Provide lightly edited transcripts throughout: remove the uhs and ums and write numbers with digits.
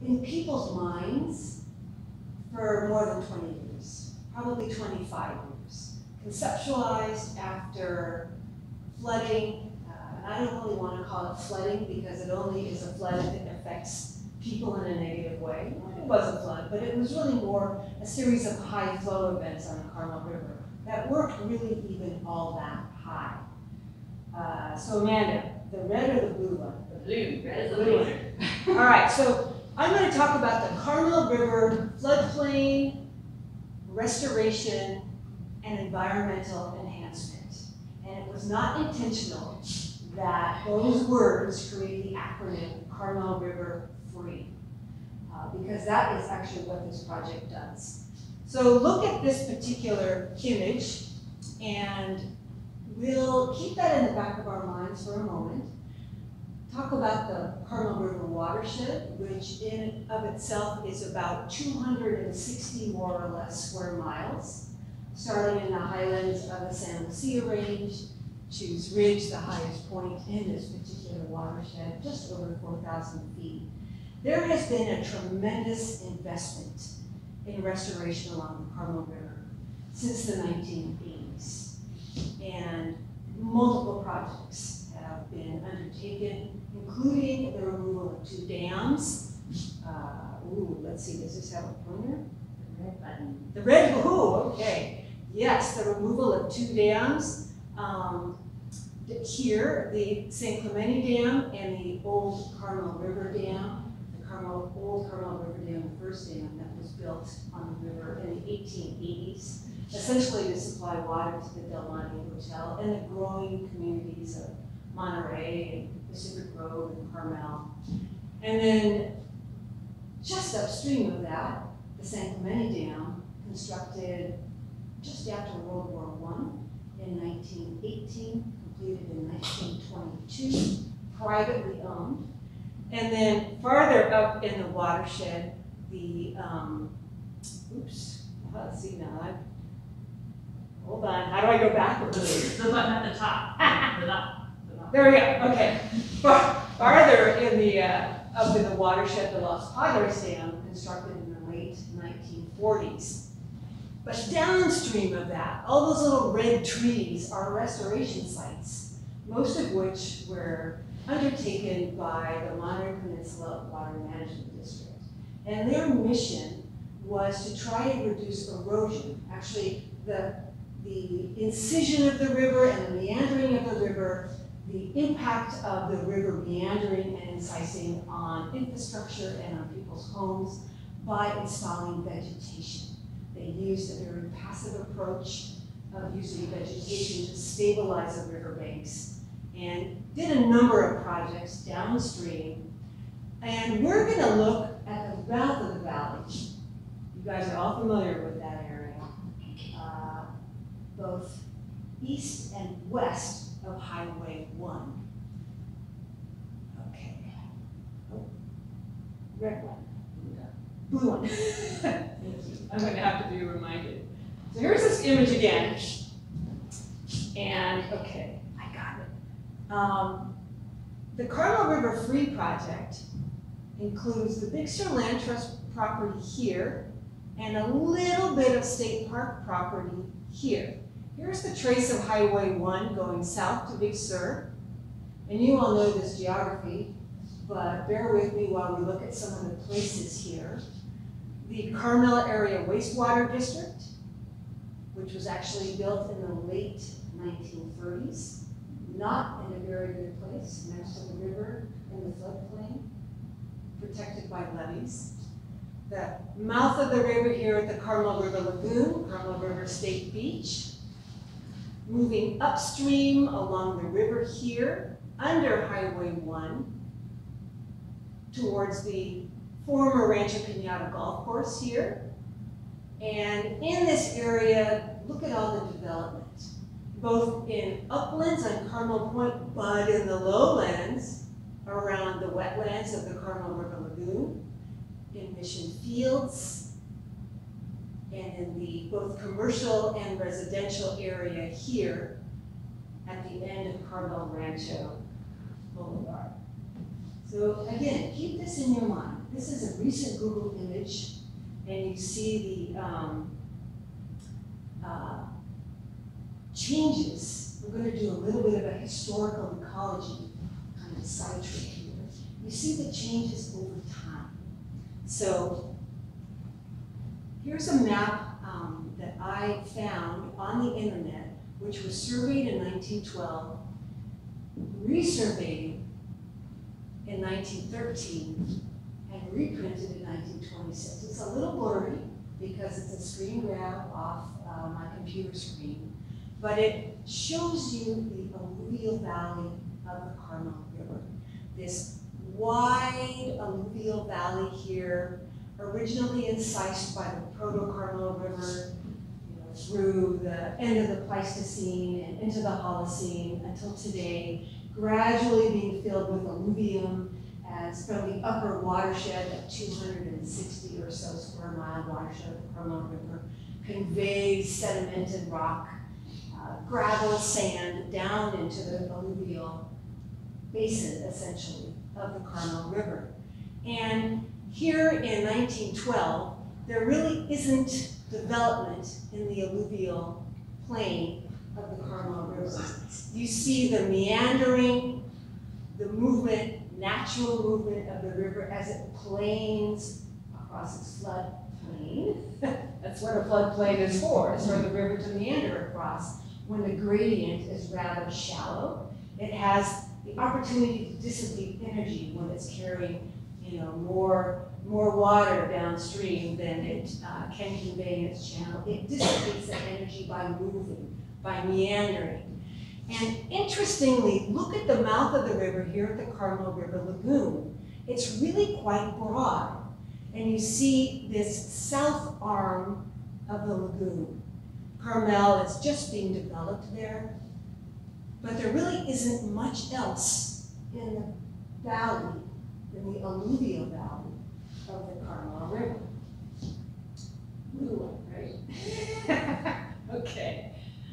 in people's minds for more than 20 years, probably 25 years. Conceptualized after flooding, and I don't really want to call it flooding because it only is a flood if it affects people in a negative way. It was a flood, but it was really more a series of high flow events on the Carmel River that weren't really even all that high. So Amanda, the red or the blue one? The blue, red is the blue laser. one. All right, so I'm going to talk about the Carmel River floodplain, restoration, and environmental enhancement. And it was not intentional that those words create the acronym Carmel River Free, because that is actually what this project does. So look at this particular image, and we'll keep that in the back of our minds for a moment. Talk about the Carmel River watershed, which in and of itself is about 260 more or less square miles, starting in the highlands of the San Lucia Range, Choose Ridge, the highest point in this particular watershed, just over 4,000 feet. There has been a tremendous investment in restoration along the Carmel River since the 1980s. And multiple projects have been undertaken, including the removal of 2 dams. Let's see, does this have a pointer? The red button. The red, okay. Yes, the removal of 2 dams. Here, the San Clemente Dam and the Old Carmel River Dam. The Old Carmel River Dam, the first dam that was built on the river in the 1880s, essentially to supply water to the Del Monte Hotel and the growing communities of Monterey and Pacific Grove and Carmel. And then just upstream of that, the San Clemente Dam, constructed just after World War I in 1918, completed in 1922, privately owned. And then farther up in the watershed, the, let's see now, hold on, how do I go backwards? The button at the top. There we go, okay. Farther in the, up in the watershed, the Los Padres Dam, constructed in the late 1940s. But downstream of that, all those little red trees are restoration sites, most of which were undertaken by the Monterey Peninsula Water Management District. And their mission was to try and reduce erosion. Actually, the incision of the river and the meandering of the river, the impact of the river meandering and incising on infrastructure and on people's homes by installing vegetation. They used a very passive approach of using vegetation to stabilize the riverbanks and did a number of projects downstream. And we're going to look at the mouth of the valley. You guys are all familiar with that area, both east and west of Highway 1. Okay. Oh, red one. Blue one. I'm going to have to be reminded. So here's this image again. And, okay, I got it. The Carmel River Free Project includes the Big Sur Land Trust property here and a little bit of state park property here. Here's the trace of Highway 1 going south to Big Sur. And you all know this geography, but bear with me while we look at some of the places here. The Carmel Area Wastewater District, which was actually built in the late 1930s, not in a very good place, next to the river in the floodplain, protected by levees. The mouth of the river here at the Carmel River Lagoon, Carmel River State Beach. Moving upstream along the river here, under Highway 1, towards the former Rancho Piñata Golf Course here. And in this area, look at all the development, both in uplands on Carmel Point, but in the lowlands around the wetlands of the Carmel River Lagoon, in Mission Fields, and in the both commercial and residential area here at the end of Carmel Rancho Boulevard. So again, keep this in your mind. This is a recent Google image, and you see the changes. We're going to do a little bit of a historical ecology kind of sidetrack here. You see the changes over time. So here's a map that I found on the internet, which was surveyed in 1912, resurveyed in 1913, and reprinted in 1926. It's a little blurry because it's a screen grab off my computer screen, but it shows you the alluvial valley of the Carmel River. This wide alluvial valley here, originally incised by the Proto-Carmel River, through the end of the Pleistocene and into the Holocene until today, gradually being filled with alluvium as from the upper watershed, that 260 or so square mile watershed of the Carmel River, conveys sedimented rock, gravel, sand down into the alluvial basin, essentially, of the Carmel River. And here in 1912, there really isn't development in the alluvial plain of the Carmel River. You see the meandering, the movement, natural movement of the river as it planes across its floodplain. That's what a floodplain is for the river to meander across when the gradient is rather shallow. It has the opportunity to dissipate energy when it's carrying more water downstream than it can convey in its channel. It dissipates that energy by moving, by meandering. And interestingly, look at the mouth of the river here at the Carmel River Lagoon. It's really quite broad. And you see this south arm of the lagoon. Carmel is just being developed there, but there really isn't much else in the valley, in the alluvial valley of the Carmel River. Blue one, right? Okay.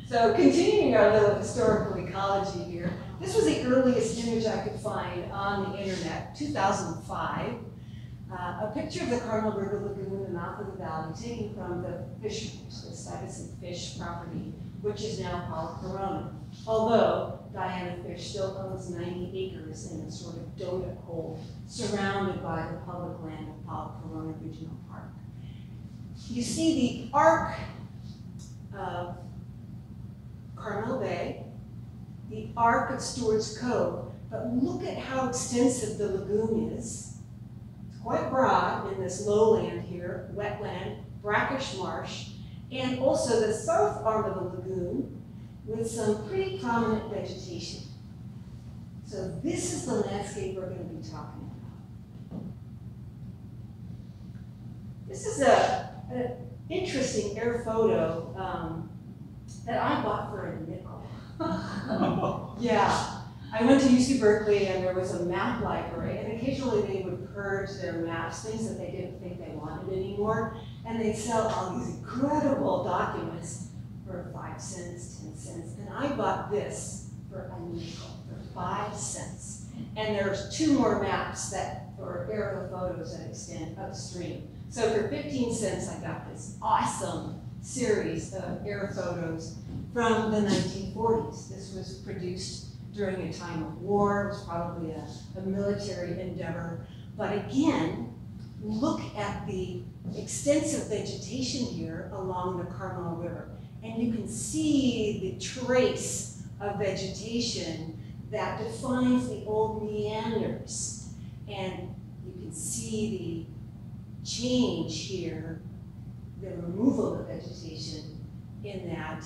So continuing our little historical ecology here, this was the earliest image I could find on the internet, 2005. A picture of the Carmel River Lagoon, the mouth of the valley, taken from the fisheries, the Stuyvesant Fish property, which is now called Corona. Although Diana Fish still owns 90 acres in a sort of donut hole surrounded by the public land of Corona Regional Park. You see the arc of Carmel Bay, the arc of Stewart's Cove, but look at how extensive the lagoon is. It's quite broad in this lowland here, wetland, brackish marsh, and also the south arm of the lagoon with some pretty prominent vegetation. So this is the landscape we're going to be talking about. This is an interesting air photo that I bought for a nickel. Yeah. I went to UC Berkeley and there was a map library, and occasionally they would purge their maps, things that they didn't think they wanted anymore, and they'd sell all these incredible documents for 5 cents, 10 cents, and I bought this for a nickel, for 5 cents. And there's 2 more maps that for aerial photos that extend upstream. So for 15 cents, I got this awesome series of air photos from the 1940s. This was produced during a time of war. It was probably a military endeavor. But again, look at the extensive vegetation here along the Carmel River. And you can see the trace of vegetation that defines the old meanders. And you can see the change here, the removal of vegetation in that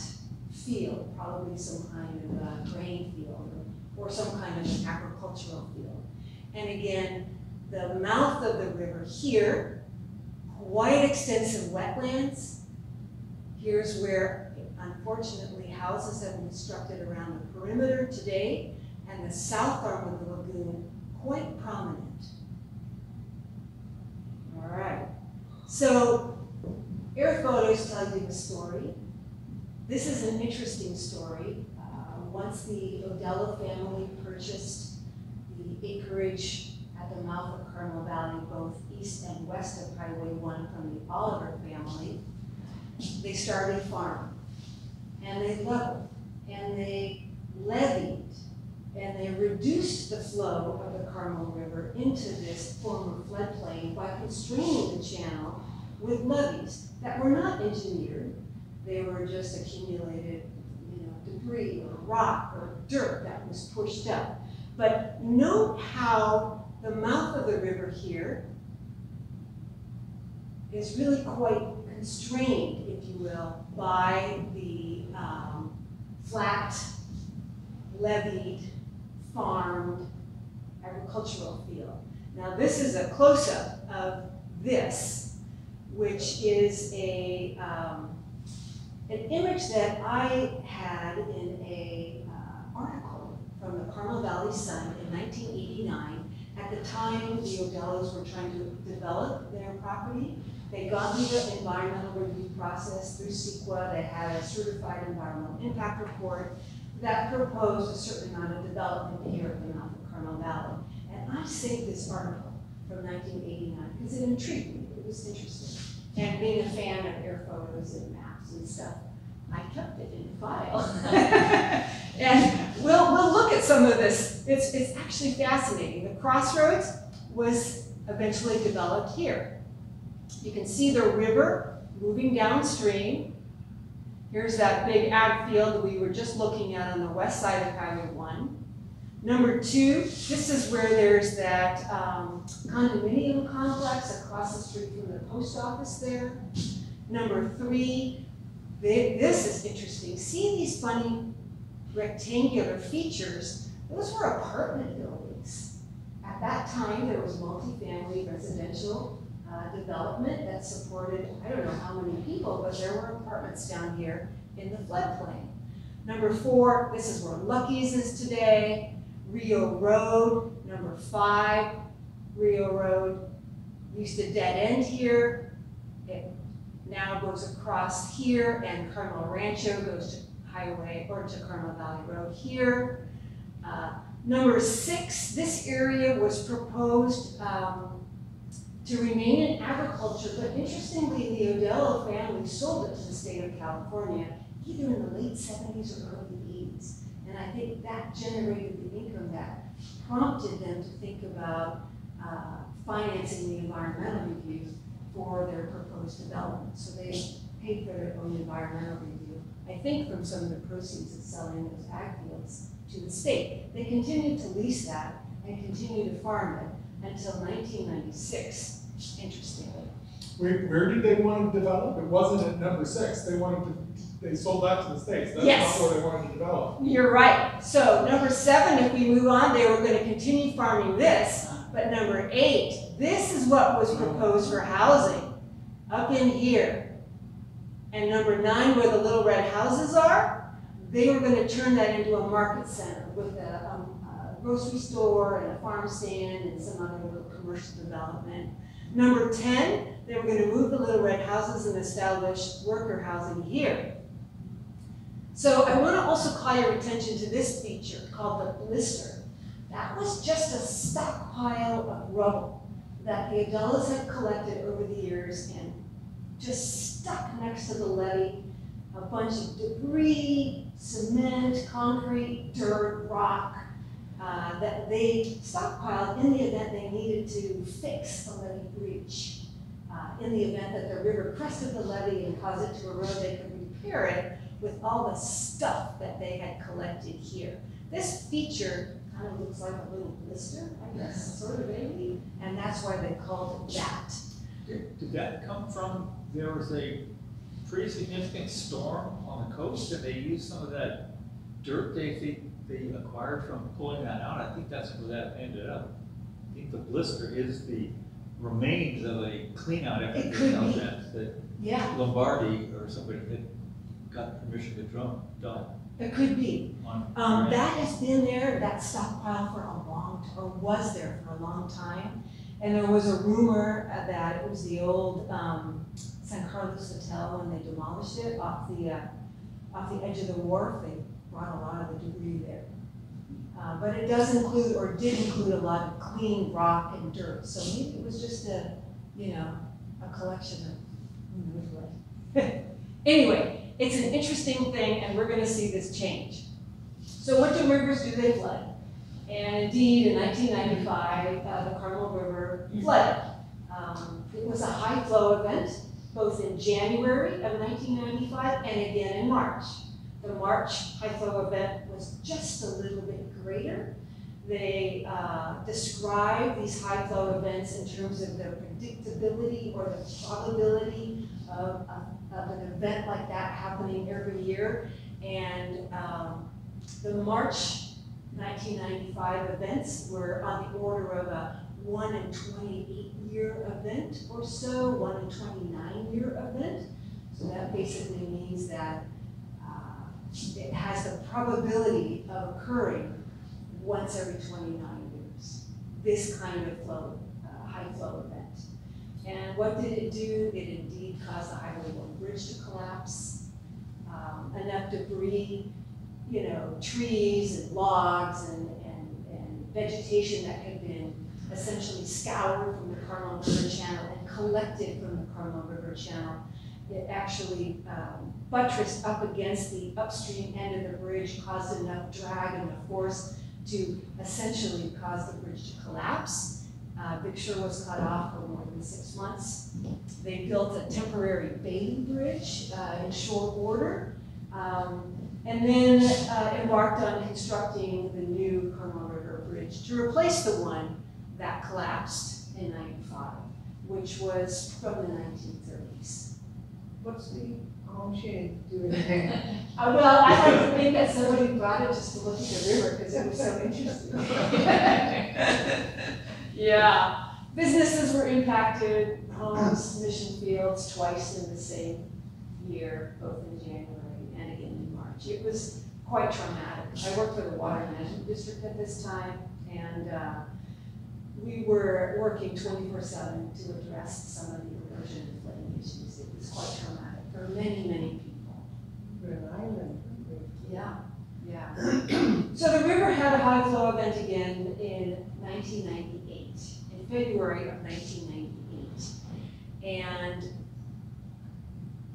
field, probably some kind of a grain field or some kind of agricultural field. And again, the mouth of the river here, quite extensive wetlands. Here's where, unfortunately, houses have been constructed around the perimeter today, and the south arm of the lagoon, quite prominent. All right, so air photos tell you the story. This is an interesting story. Once the Odello family purchased the acreage at at the mouth of Carmel Valley, both east and west of Highway 1 from the Oliver family, they started farming. And they leveled, and they levied, and they reduced the flow of the Carmel River into this former floodplain by constraining the channel with levees that were not engineered. They were just accumulated, debris or rock or dirt that was pushed up. But note how the mouth of the river here is really quite constrained, if you will, by the flat, levied, farmed agricultural field. Now this is a close-up of this, which is an image that I had in an article from the Carmel Valley Sun in 1989. At the time, the Odellos were trying to develop their property. They got through the environmental review process through CEQA. They had a certified environmental impact report that proposed a certain amount of development here at the mouth of Carmel Valley. And I saved this article from 1989 because it intrigued me. It was interesting. And being a fan of air photos and maps and stuff, I kept it in a file. And we'll look at some of this. It's actually fascinating. The crossroads was eventually developed here. You can see the river moving downstream. Here's that big ag field that we were just looking at on the west side of Highway 1. Number 2, this is where there's that condominium complex across the street from the post office there. Number 3, this is interesting. See these funny rectangular features? Those were apartment buildings. At that time, there was multifamily residential development that supported, I don't know how many people, but there were apartments down here in the floodplain. Number 4, this is where Lucky's is today. Rio Road, number 5, Rio Road used to dead end here. It now goes across here, and Carmel Rancho goes to highway or to Carmel Valley Road here. Number 6, this area was proposed to remain in agriculture, but interestingly, the Odello family sold it to the state of California either in the late 70s or early 80s. And I think that generated the income that prompted them to think about financing the environmental review for their proposed development. So they paid for their own environmental review, I think from some of the proceeds of selling those ag fields to the state. They continued to lease that and continue to farm it until 1996, interestingly. Where did they want to develop? It wasn't at number 6. They sold that to the states. That's Yes. not where they wanted to develop. You're right. So number 7, if we move on, they were going to continue farming this. But number 8, this is what was proposed for housing up in here. And number 9, where the little red houses are, they were going to turn that into a market center with a grocery store and a farm stand and some other little commercial development. Number 10, they were going to move the little red houses and establish worker housing here. So I want to also call your attention to this feature called the blister. That was just a stockpile of rubble that the Odellos had collected over the years and just stuck next to the levee. A bunch of debris, cement, concrete, dirt, rock, that they stockpiled in the event they needed to fix a levee breach. In the event that the river crested the levee and caused it to erode, they could repair it with all the stuff that they had collected here. This feature kind of looks like a little blister, I guess, sort of maybe, and that's why they called it that. Did that come from, there was a pretty significant storm on the coast and they used some of that dirt they acquired from pulling that out? I think that's where that ended up. I think the blister is the remains of a clean out effort that Yeah, Lombardi or somebody had got permission to dump. it could be. That has been there, that stockpile for a was there for a long time. And there was a rumor that it was the old San Carlos Hotel when they demolished it off the edge of the wharf. They brought a lot of the debris there. But it does include, or did include, a lot of clean rock and dirt. So maybe it was just a, you know, a collection of who knows what. Anyway, it's an interesting thing, and we're going to see this change. So what do rivers do? They flood. And indeed, in 1995, the Carmel River flooded. It was a high flow event, both in January of 1995 and again in March. The March high flow event was just a little bit greater. They describe these high flow events in terms of the predictability or the probability of an event like that happening every year. And the March 1995 events were on the order of a 1 in 28 year event or so, 1 in 29 year event. So that basically means that it has the probability of occurring once every 29 years, this kind of flow, high flow event. And what did it do? It indeed caused the Highway 1 bridge to collapse. Enough debris, you know, trees and logs and vegetation that had been essentially scoured from the Carmel River Channel and collected from the Carmel River Channel. It actually buttressed up against the upstream end of the bridge, caused enough drag and enough force to essentially cause the bridge to collapse. Big Sur was cut off for more than 6 months. They built a temporary bailey bridge in short order, and then embarked on constructing the new Carmel River Bridge to replace the one that collapsed in '95, which was from the 1930s. What's the she didn't do anything? Well, I like to think that somebody brought it just to look at the river because it was so interesting. Yeah. Businesses were impacted, homes, mission fields, twice in the same year, both in January and again in March. It was quite traumatic. I worked for the Water Management District at this time, and we were working 24/7 to address some of the erosion and flooding issues. It was quite traumatic for many, many people. Rhode Island. Yeah, yeah. So the river had a high flow event again in 1998, in February of 1998. And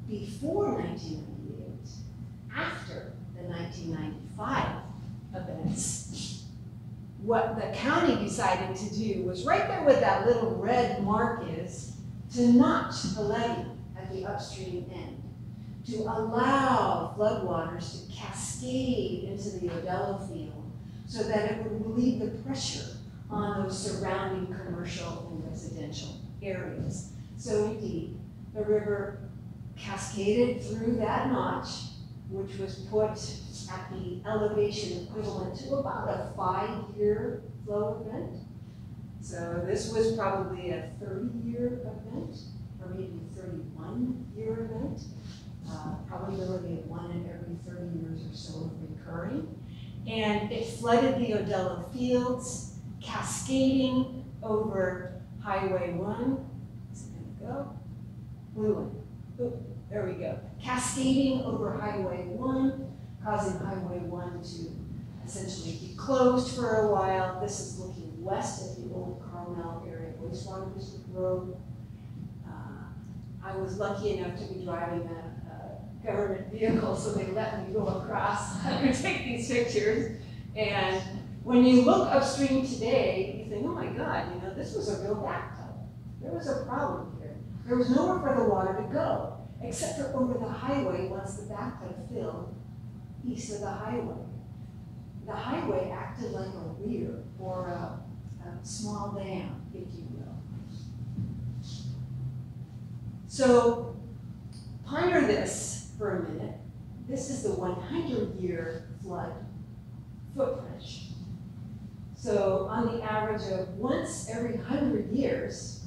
before 1998, after the 1995 events, what the county decided to do was right there where that little red mark is, to notch the levee at the upstream end, to allow floodwaters to cascade into the Odello field so that it would relieve the pressure on those surrounding commercial and residential areas. So indeed, the river cascaded through that notch, which was put at the elevation equivalent to about a 5-year flow event. So this was probably a 30-year event, or maybe 31-year event. Probability of 1 in every 30 years or so of recurring. And it flooded the Odello fields, cascading over Highway 1. Is it gonna go? Blue one. Oop, there we go. Cascading over Highway 1, causing Highway 1 to essentially be closed for a while. This is looking west at the old Carmel area wastewater district road. I was lucky enough to be driving a government vehicle, so they let me go across and take these pictures. And when you look upstream today, you think, oh my God, you know, this was a real bathtub. There was a problem here. There was nowhere for the water to go, except for over the highway once the bathtub filled east of the highway. The highway acted like a weir or a small dam, if you will. So ponder this for a minute. This is the 100-year flood footprint. So on the average of once every 100 years,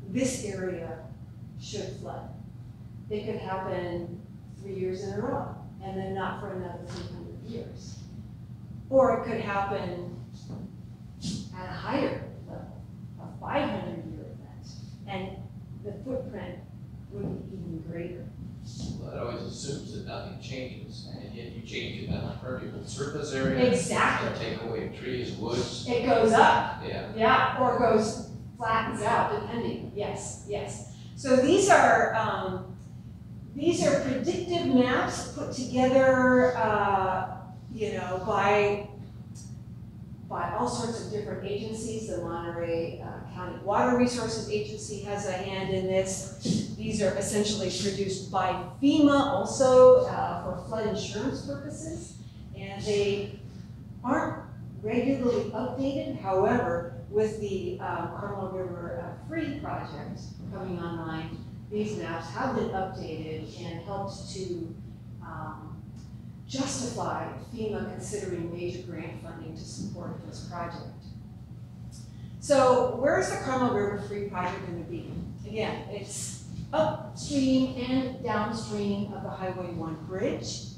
this area should flood. It could happen 3 years in a row, and then not for another 300 years. Or it could happen at a higher level, a 500-year event, and the footprint would be even greater. Well, that always assumes that nothing changes, and yet you change it on permeable surface area. Exactly. You take away trees, woods, It goes up. yeah. Yeah, or goes, flattens out, depending, yes, yes. So these are predictive maps put together, you know, by all sorts of different agencies. The Monterey County Water Resources Agency has a hand in this. These are essentially produced by FEMA also for flood insurance purposes. And they aren't regularly updated. However, with the Carmel River Free project coming online, these maps have been updated and helped to justify FEMA considering major grant funding to support this project. So where's the Carmel River Free project going to be? Again, it's upstream and downstream of the Highway 1 bridge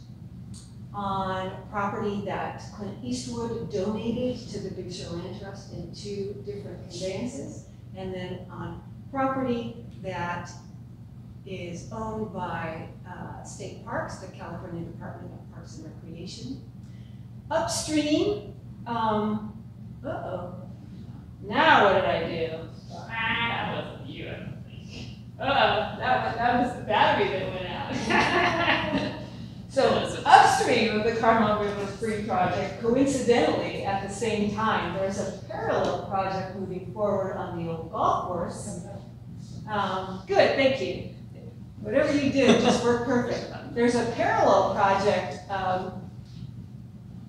on property that Clint Eastwood donated to the Big Sur Land Trust in 2 different conveyances, and then on property that is owned by state parks, the California Department of Parks and Recreation. Upstream, now what did I do? That wasn't you, I don't think. That was the battery that went out. So upstream of the Carmel River Free project, coincidentally, at the same time, there's a parallel project moving forward on the old golf course. Good, thank you. Whatever you did just worked perfect. There's a parallel project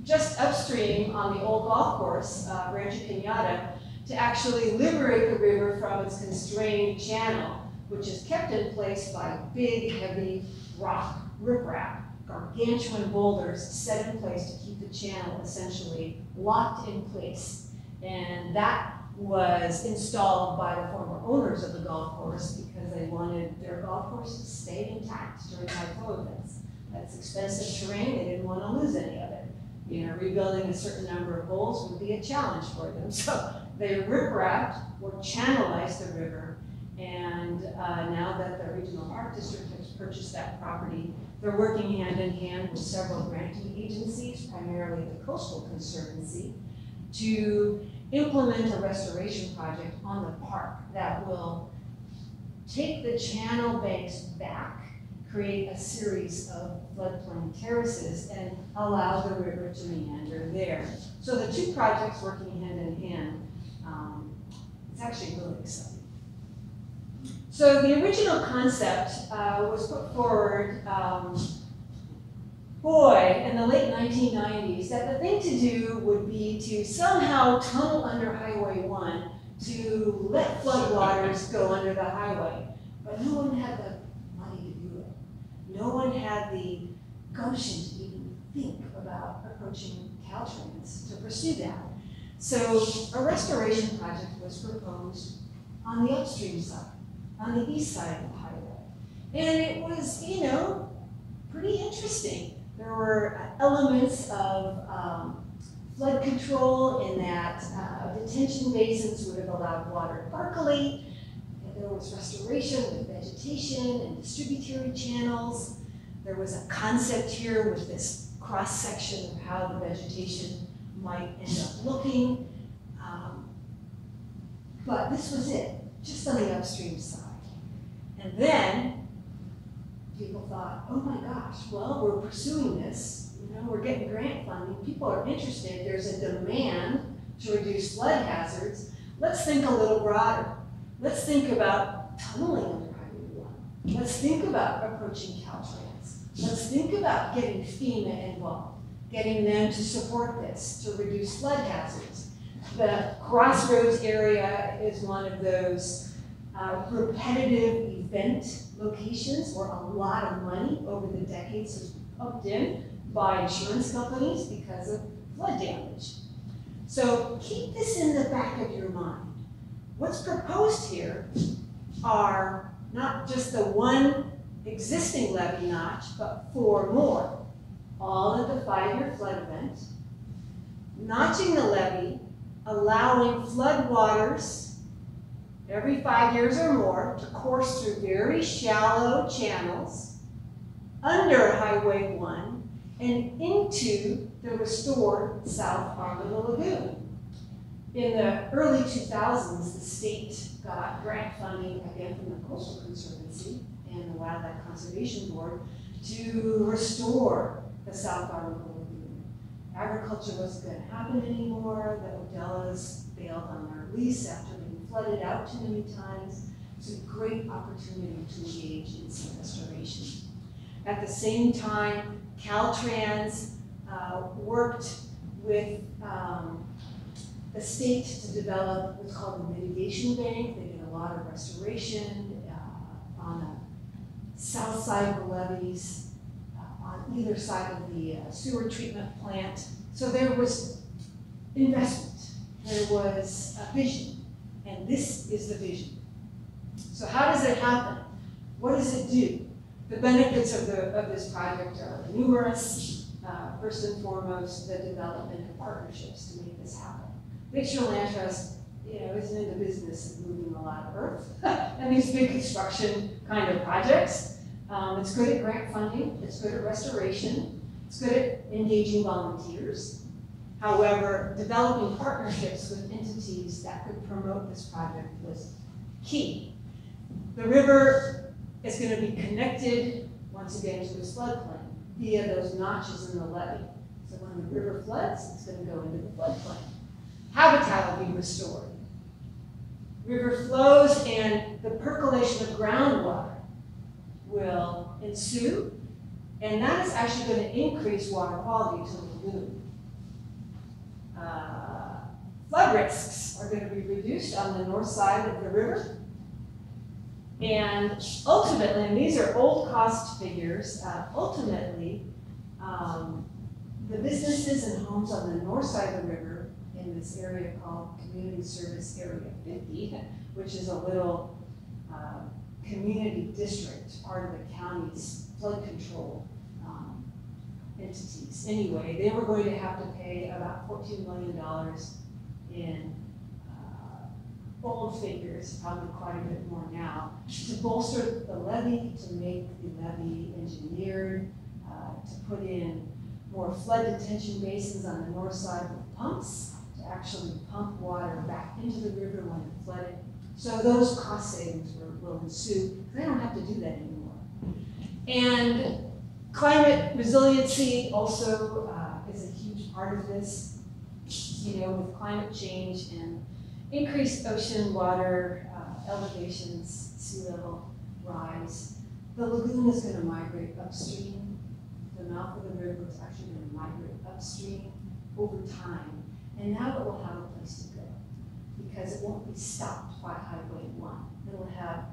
just upstream on the old golf course, Rancho Cañada, to actually liberate the river from its constrained channel, which is kept in place by big, heavy rock riprap, gargantuan boulders set in place to keep the channel essentially locked in place. And that was installed by the former owners of the golf course because they wanted their golf course to stay intact during high flow events. That's expensive terrain, they didn't want to lose any of it. You know, rebuilding a certain number of holes would be a challenge for them. So they riprapped or channelized the river, and now that the Regional Park District has purchased that property, they're working hand in hand with several granting agencies, primarily the Coastal Conservancy, to implement a restoration project on the park that will take the channel banks back, create a series of floodplain terraces, and allow the river to meander there. So the 2 projects working hand in hand, it's actually really exciting. So the original concept was put forward, in the late 1990s, that the thing to do would be to somehow tunnel under Highway 1 to let floodwaters go under the highway. But no one had the money to do it. No one had the gumption to even think about approaching Caltrans to pursue that. So a restoration project was proposed on the upstream side, on the east side of the highway. And it was, you know, pretty interesting. There were elements of flood control in that detention basins would have allowed water to percolate. There was restoration with vegetation and distributary channels. There was a concept here with this cross-section of how the vegetation might end up looking. But this was it, just on the upstream side. And then people thought, oh my gosh, well, we're pursuing this. You know, we're getting grant funding. People are interested. There's a demand to reduce flood hazards. Let's think a little broader. Let's think about tunneling under Highway 1. Let's think about approaching Caltrans. Let's think about getting FEMA involved, getting them to support this, to reduce flood hazards. The Crossroads area is one of those repetitive event locations where a lot of money over the decades has been pumped in by insurance companies because of flood damage. So keep this in the back of your mind. What's proposed here are not just the 1 existing levee notch, but 4 more, all at the 5-year flood event, notching the levee, allowing flood waters every 5 years or more to course through very shallow channels under Highway 1 and into the restored South arm of the lagoon. In the early 2000s, the state got grant funding again from the Coastal Conservancy and the Wildlife Conservation Board to restore the South arm of the lagoon. Agriculture wasn't going to happen anymore. The Odellas bailed on their lease after being flooded out too many times. It's a great opportunity to engage in some restoration. At the same time, Caltrans worked with the state to develop what's called the mitigation bank. They did a lot of restoration on the south side of the levees, on either side of the sewer treatment plant. So there was investment, there was a vision, and this is the vision. So how does it happen? What does it do? The benefits of this project are numerous. First and foremost, the development of partnerships to make this happen. Big Shore Land Trust, isn't in the business of moving a lot of earth and these big construction kind of projects. It's good at grant funding, it's good at restoration, it's good at engaging volunteers. However, developing partnerships with entities that could promote this project was key. The river is going to be connected, once again, to this floodplain via those notches in the levee. So when the river floods, it's going to go into the floodplain. Habitat will be restored. River flows and the percolation of groundwater will ensue, and that is actually going to increase water quality to the lagoon. Flood risks are going to be reduced on the north side of the river. And ultimately, and these are old cost figures, ultimately, the businesses and homes on the north side of the river in this area called Community Service Area 50, which is a little community district, part of the county's flood control entities. Anyway, they were going to have to pay about $14 million in old figures, probably quite a bit more now, to bolster the levee, to make the levee engineered, to put in more flood detention basins on the north side with pumps, to actually pump water back into the river when it flooded. So those cost savings will ensue. They don't have to do that anymore. And climate resiliency also is a huge part of this. With climate change and increased ocean water elevations, sea level rise, the lagoon is going to migrate upstream. The mouth of the river is actually going to migrate upstream over time. And now it will have a place to go because it won't be stopped by Highway 1. It will have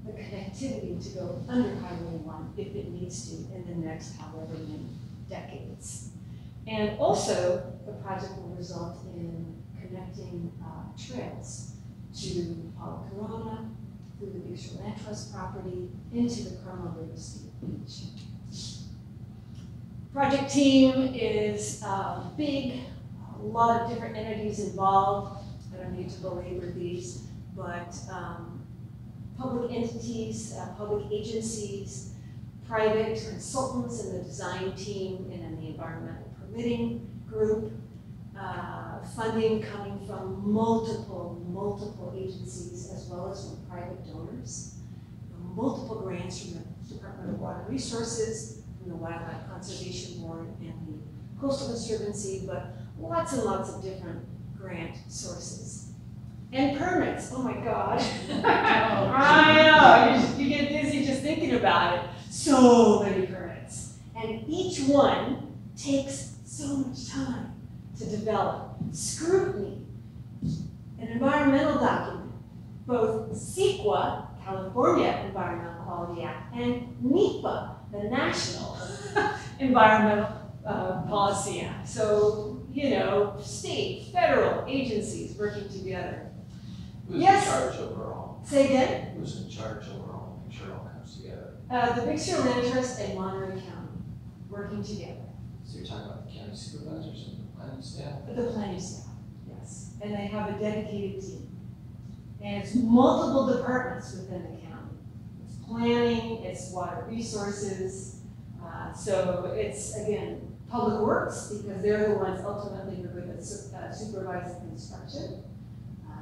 the connectivity to go under Highway 1 if it needs to in the next however many decades. And also, the project will result in connecting trails to Paula Corona, through the Big Shore Land Trust property, into the Carmel River State Beach. Project team is big, a lot of different entities involved. I don't need to belabor these, but public entities, public agencies, private consultants in the design team and in the environmental permitting group, funding coming from multiple agencies as well as from private donors, multiple grants from the Department of Water Resources, from the Wildlife Conservation Board and the Coastal Conservancy, but lots and lots of different grant sources. And permits, oh my God. I know, you get dizzy just thinking about it. So many permits. And each one takes so much time to develop. Scrutiny, an environmental document, both CEQA, California Environmental Quality Act, and NEPA, the National Environmental Policy Act. So, state, federal agencies working together. Who's Yes. in charge overall? Say again? Who's in charge overall? Make sure it all comes together. The Big Shore Land Trust and Monterey County working together. So you're talking about the county supervisors and the planning staff? The planning staff, yes. And they have a dedicated team. And it's multiple departments within the county. It's planning, it's water resources. So it's, again, public works, because they're the ones ultimately who are going to supervise the construction.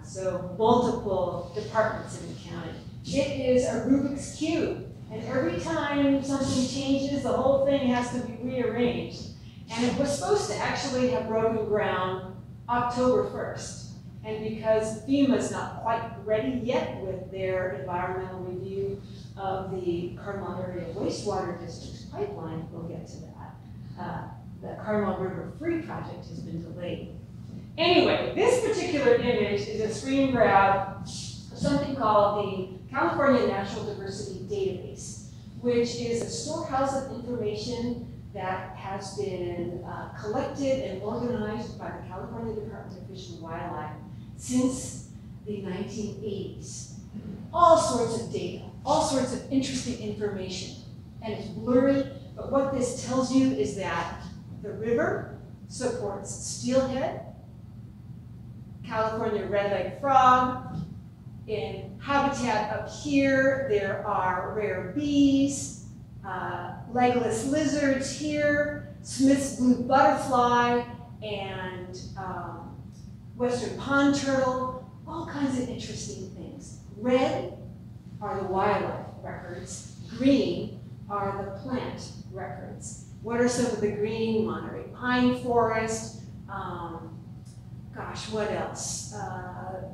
So multiple departments in the county. It is a Rubik's Cube. And every time something changes, the whole thing has to be rearranged. And it was supposed to actually have broken ground October 1st. And because FEMA's not quite ready yet with their environmental review of the Carmel area wastewater district's pipeline, we'll get to that. The Carmel River Free project has been delayed. Anyway, this particular image is a screen grab of something called the California Natural Diversity Database, which is a storehouse of information that has been collected and organized by the California Department of Fish and Wildlife since the 1980s. All sorts of data, all sorts of interesting information, and it's blurry, but what this tells you is that the river supports steelhead, California red-legged frog. In habitat up here, there are rare bees, legless lizards here, Smith's blue butterfly, and western pond turtle, all kinds of interesting things. Red are the wildlife records, green are the plant records. What are some of the green? Monterey pine forest, gosh, what else?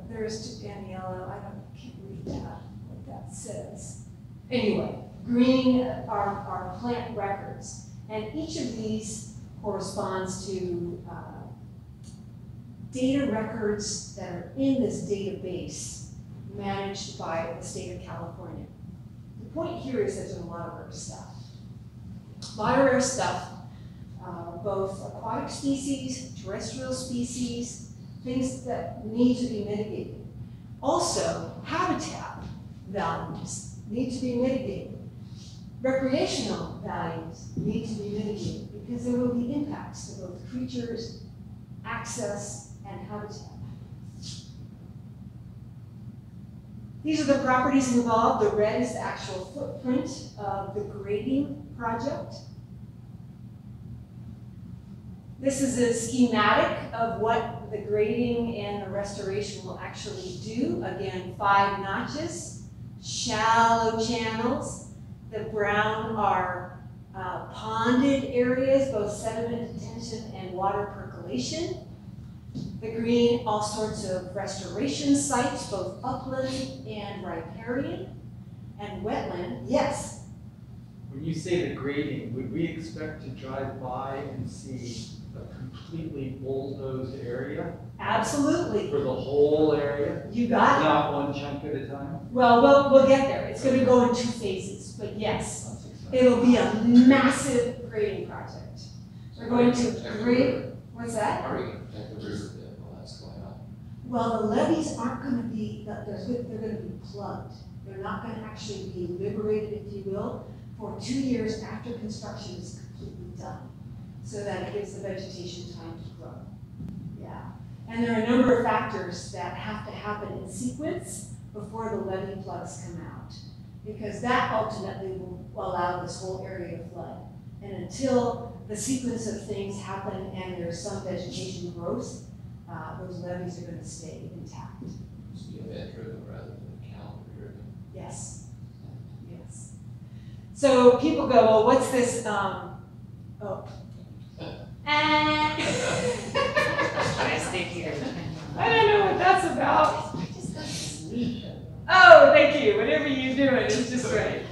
There's and yellow. I can't read that. What that says. Anyway, green are plant records, and each of these corresponds to data records that are in this database managed by the state of California. The point here is that there's a lot of rare stuff. A lot of rare stuff, both aquatic species, terrestrial species, things that need to be mitigated. Also, habitat values need to be mitigated. Recreational values need to be mitigated because there will be impacts to both creatures, access, and habitat. These are the properties involved. The red is the actual footprint of the grading project. This is a schematic of what the grading and the restoration will actually do. Again, 5 notches, shallow channels. The brown are ponded areas, both sediment detention and water percolation. The green, all sorts of restoration sites, both upland and riparian. And wetland, yes. When you say the grading, would we expect to drive by and see a completely bulldozed area Absolutely. for the whole area? You got it. Not one chunk at a time? Well, we'll get there. It's going to go in 2 phases, but yes, That's exciting. it'll be a massive grading project. We're going to grade, what's that? How are you gonna protect the river then while that's going on? Well, the levees aren't going to be, they're going to be plugged. They're not going to actually be liberated, if you will, for 2 years after construction is completely done, so that it gives the vegetation time to grow. Yeah. And there are a number of factors that have to happen in sequence before the levee plugs come out, because that ultimately will allow this whole area to flood. And until the sequence of things happen and there's some vegetation growth, those levees are going to stay intact. Just be event driven rather than calendar driven. Yes. Yes. So people go, well, what's this? I stay here. I don't know what that's about. I just got to sleep. Oh, thank you. Whatever you're doing is just great.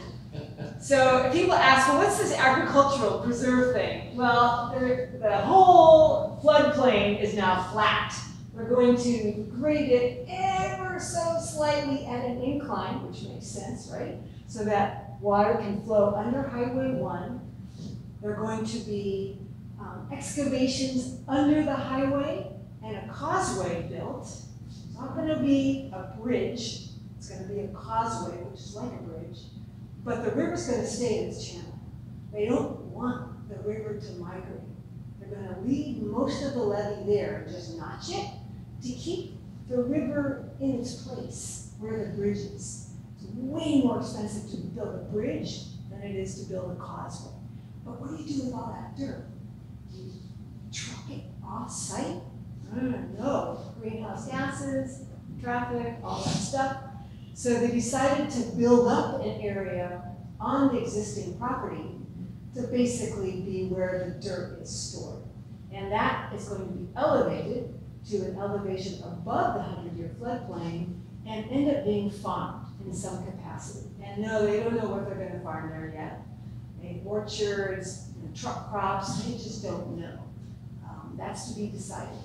So people ask, well, what's this agricultural preserve thing? Well, the whole floodplain is now flat. We're going to grade it ever so slightly at an incline, which makes sense, right? So that water can flow under Highway 1. There are going to be excavations under the highway and a causeway built. It's not going to be a bridge. It's going to be a causeway, which is like a bridge. But the river's going to stay in its channel. They don't want the river to migrate. They're going to leave most of the levee there and just notch it to keep the river in its place. where the bridge is. It's way more expensive to build a bridge than it is to build a causeway. But what do you do with all that dirt? Do you truck it off-site? No, greenhouse gases, traffic, all that stuff. So they decided to build up an area on the existing property to basically be where the dirt is stored. And that is going to be elevated to an elevation above the 100-year floodplain and end up being farmed in some capacity. And no, they don't know what they're going to farm there yet. Maybe orchards, truck crops, they just don't know. That's to be decided.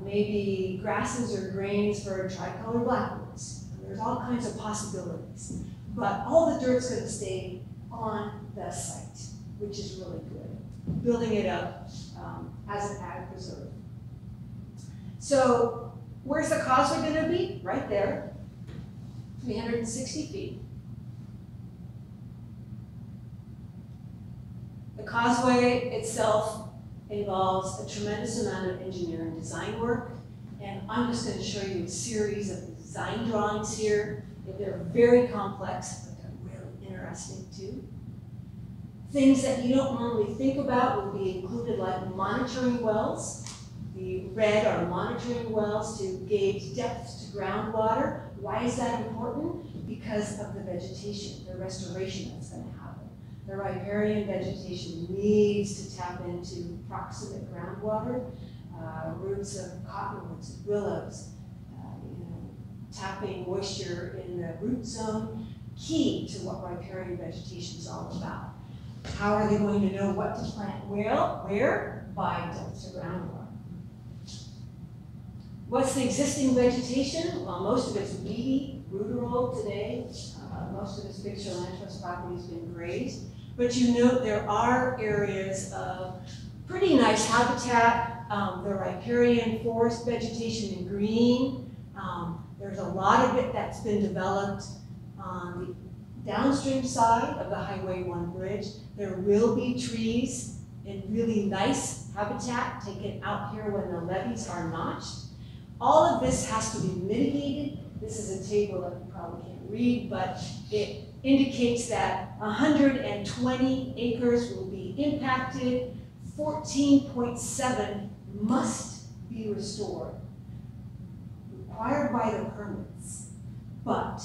Maybe grasses or grains for tricolor blackwoods. There's all kinds of possibilities. But all the dirt's going to stay on the site, which is really good. Building it up as an ag preserve. So where's the causeway going to be? Right there, 360 feet. The causeway itself involves a tremendous amount of engineering design work, and I'm just going to show you a series of design drawings here. They're very complex, but they're really interesting too. Things that you don't normally think about will be included, like monitoring wells. The red are monitoring wells to gauge depth to groundwater. Why is that important? Because of the vegetation, the restoration that's going to happen. The riparian vegetation needs to tap into proximate groundwater, roots of cottonwoods, willows, tapping moisture in the root zone, key to what riparian vegetation is all about. How are they going to know what to plant where? By depth to groundwater. What's the existing vegetation? Well, most of it's weedy, ruderal today. Most of this Big Sur Land Trust property has been grazed. But you note there are areas of pretty nice habitat, the riparian forest vegetation in green. There's a lot of it that's been developed on the downstream side of the Highway 1 bridge. There will be trees in really nice habitat taken out here when the levees are notched. All of this has to be mitigated. This is a table that you probably can't read, but it indicates that 120 acres will be impacted, 14.7 must be restored, required by the permits. But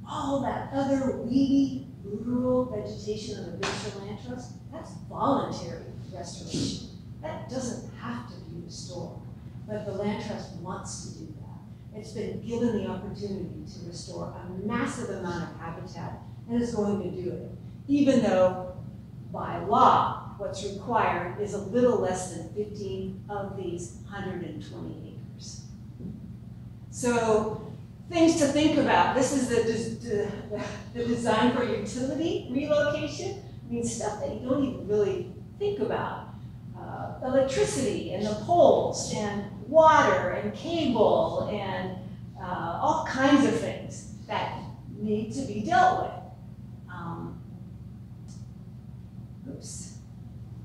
all that other weedy, rural vegetation of the Big Sur Land Trust, that's voluntary restoration. That doesn't have to be restored, but the Land Trust wants to do that. It's been given the opportunity to restore a massive amount of habitat and is going to do it, even though by law, what's required is a little less than 15 of these 120 acres. So things to think about. This is the design for utility relocation. I mean, stuff that you don't even really think about. Electricity and the poles and water and cable and all kinds of things that need to be dealt with. Oops,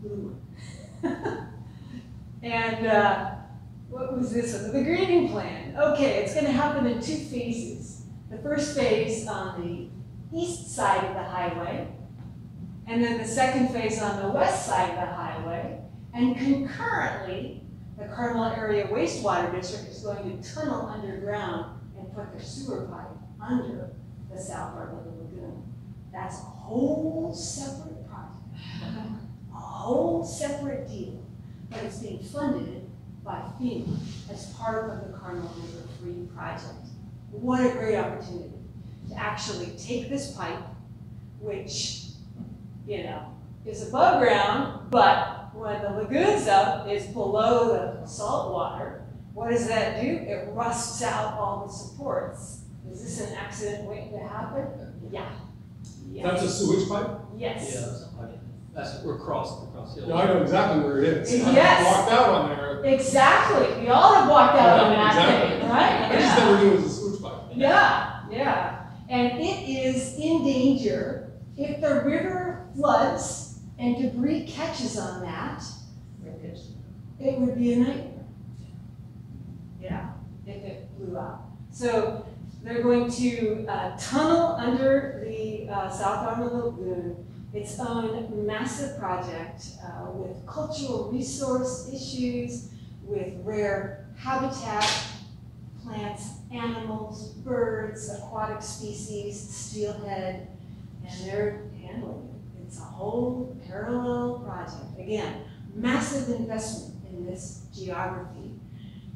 blue. And what was this one? The grading plan. Okay, it's going to happen in 2 phases. The first phase on the east side of the highway, and then the second phase on the west side of the highway. And concurrently, the Carmel Area Wastewater District is going to tunnel underground and put their sewer pipe under the south part of the lagoon. That's a whole separate project, a whole separate deal, but it's being funded by FEMA as part of the Carmel River Free Project. What a great opportunity to actually take this pipe, which, is above ground, but when the lagoon's up, is below the salt water. What does that do? It rusts out all the supports. Is this an accident waiting to happen? Yeah. That's a sewage pipe? Yes. Yeah, something like that. That's, we're across hill. Yeah, I know exactly where it is. Yes. I walked out on there. Exactly. We all have walked out on that Exactly. thing, right? I just never knew it was a sewage pipe. Yeah. And it is in danger if the river floods and debris catches on that. It would be a nightmare. Yeah, if it blew out. So They're going to tunnel under the South Arm of the Lagoon, its own massive project with cultural resource issues, with rare habitat, plants, animals, birds, aquatic species, steelhead, and they're handling it. It's a whole parallel project. Again, massive investment in this geography.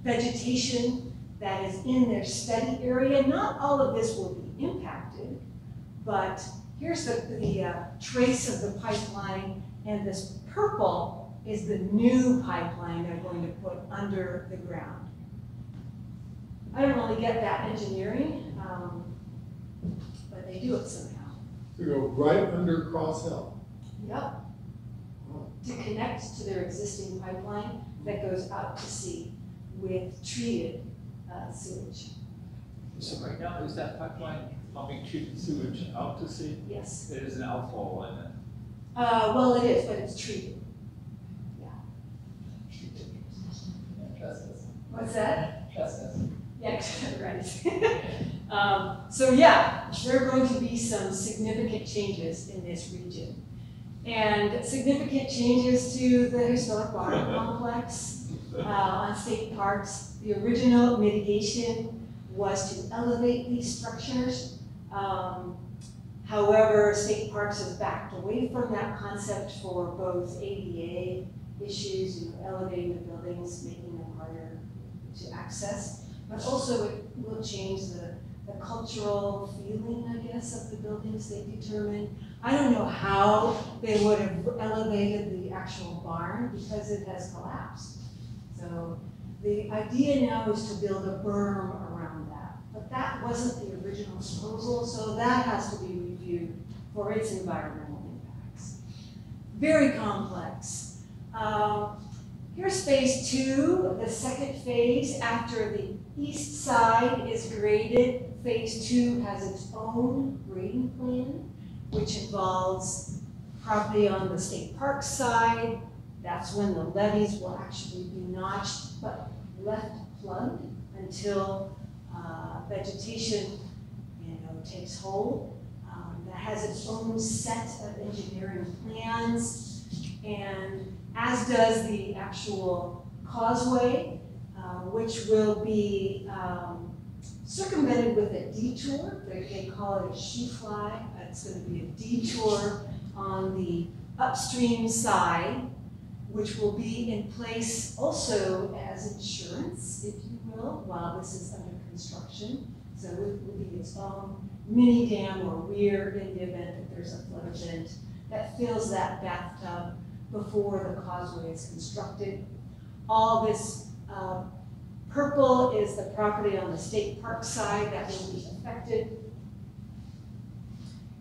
Vegetation that is in their study area. Not all of this will be impacted, but here's the trace of the pipeline, and this purple is the new pipeline they're going to put under the ground. I don't really get that engineering, but they do it somehow. To go right under Cross Hill. Yep. To connect to their existing pipeline that goes out to sea with treated sewage. So right now, is that pipeline pumping treated sewage out to sea? Yes. It is an outfall line then? Well, it is, but it's treated. Yeah. What's that? Yeah, right. So yeah, there are going to be some significant changes in this region. And significant changes to the historic water complex on state parks. The original mitigation was to elevate these structures. However, state parks has backed away from that concept for both ADA issues, elevating the buildings, making them harder to access, but also it will change the cultural feeling, I guess, of the buildings they determined. I don't know how they would have elevated the actual barn because it has collapsed. So the idea now is to build a berm around that. But that wasn't the original proposal, so that has to be reviewed for its environmental impacts. Very complex. Here's phase 2, the second phase. After the east side is graded, phase 2 has its own grading plan, which involves property on the state park side. That's when the levees will actually be notched, but left plugged until vegetation, takes hold. That has its own set of engineering plans, and as does the actual causeway, which will be circumvented with a detour. They call it a shoe fly. It's going to be a detour on the upstream side, which will be in place also as insurance, if you will, while this is under construction. So it will be its own mini dam or weir in the event that there's a flood event that fills that bathtub before the causeway is constructed. All this purple is the property on the state park side that will be affected.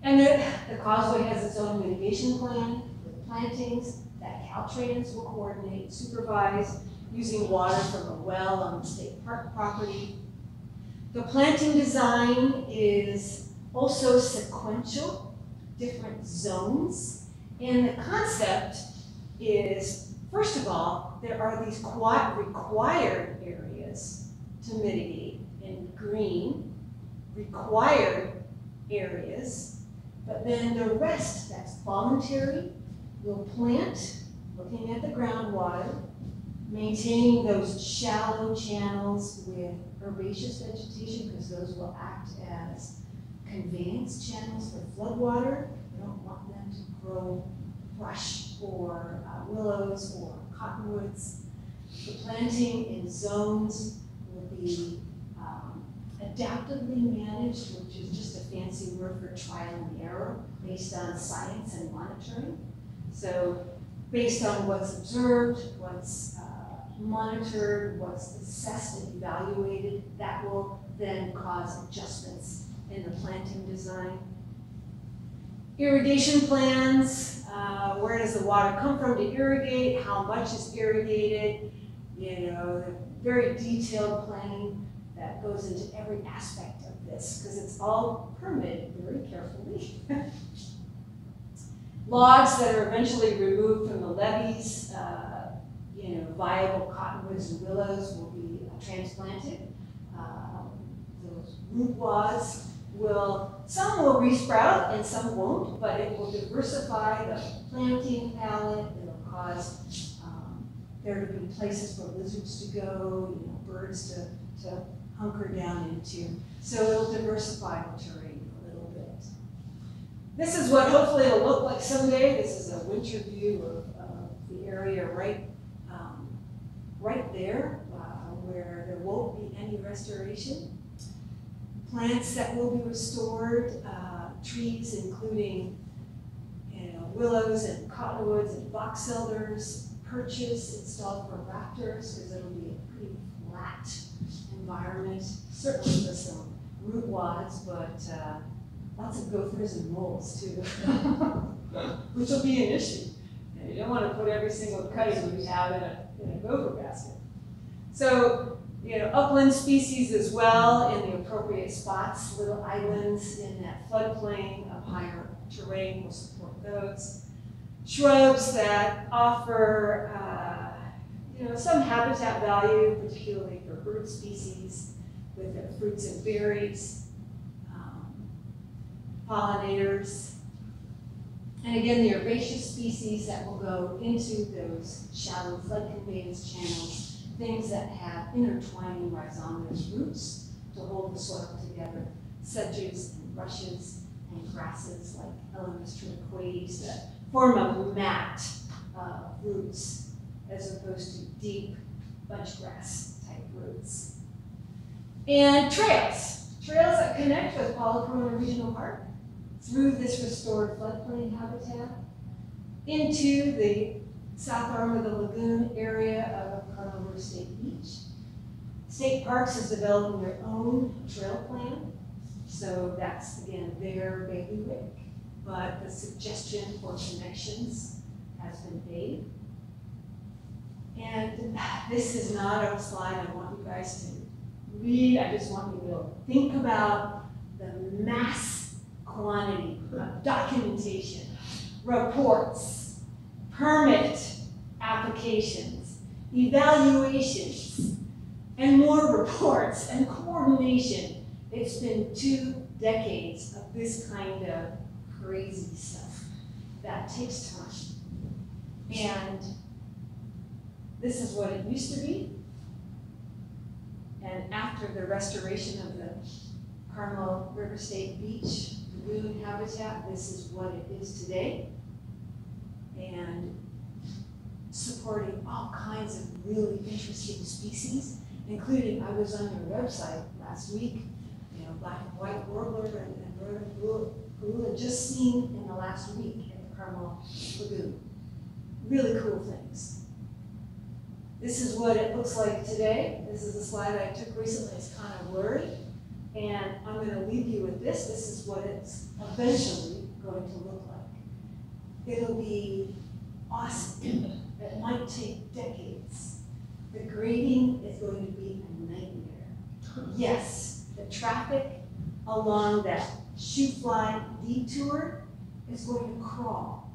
And the causeway has its own mitigation plan with plantings that Caltrans will coordinate, supervise, using water from a well on the state park property. The planting design is also sequential, different zones. And the concept is, first of all, there are these required areas to mitigate in green, required areas, but then the rest that's voluntary will plant, looking at the groundwater, maintaining those shallow channels with herbaceous vegetation, because those will act as conveyance channels for floodwater. We don't want them to grow brush or willows or cottonwoods. The planting in zones will be adaptively managed, which is just a fancy word for trial and error, based on science and monitoring. So based on what's observed, what's monitored, what's assessed and evaluated, that will then cause adjustments in the planting design. Irrigation plans, where does the water come from to irrigate, how much is irrigated, the very detailed planning that goes into every aspect of this, because it's all permitted very carefully. Logs that are eventually removed from the levees, viable cottonwoods and willows will be transplanted. Those root wads some will resprout and some won't, but it will diversify the planting palette. It'll cause there to be places for lizards to go, birds to hunker down into. So it'll diversify the terrain a little bit. This is what hopefully it'll look like someday. This is a winter view of the area right there where there won't be any restoration. Plants that will be restored, trees including willows and cottonwoods and box elders, perches installed for raptors because it'll be a pretty flat environment, certainly with some root wads, but lots of gophers and moles too, which will be an issue. And you don't want to put every single cutting you have in a gopher basket. So, upland species as well in the appropriate spots, little islands in that floodplain of higher terrain will support those. Shrubs that offer, some habitat value, particularly for bird species with their fruits and berries, pollinators. And again, the herbaceous species that will go into those shallow flood conveyance channels, things that have intertwining rhizomatous roots to hold the soil together, sedges and rushes and grasses like Elemis triloquades that form a mat of roots as opposed to deep bunchgrass type roots. And trails that connect with Polycorona Regional Park through this restored floodplain habitat into the south arm of the lagoon area of Carmel River State Beach. State Parks is developing their own trail plan, so that's again their bailiwick, but the suggestion for connections has been made. And this is not a slide I want you guys to read, I just want you to think about the mass quantity of documentation, reports, permit applications, evaluations, and more reports and coordination. It's been 2 decades of this kind of crazy stuff. That takes time. And this is what it used to be. And after the restoration of the Carmel River State Beach lagoon habitat, this is what it is today. And supporting all kinds of really interesting species, including, I was on your website last week, black and white warbler and northern blue, just seen in the last week at the Carmel Lagoon. Really cool things. This is what it looks like today. This is a slide I took recently. It's kind of blurry. And I'm going to leave you with this. This is what it's eventually going to look like. It'll be awesome. It might take decades. The grading is going to be a nightmare. Yes, the traffic along that shoe fly detour is going to crawl.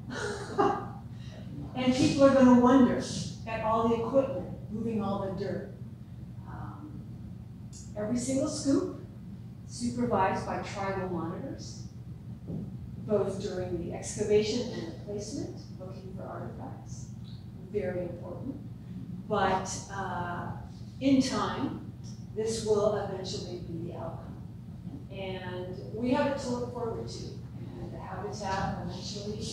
And people are going to wonder at all the equipment, moving all the dirt. Every single scoop supervised by tribal monitors, both during the excavation and the placement, looking for artifacts. Very important. But in time, this will eventually be the outcome. And we have it to look forward to. And the habitat eventually,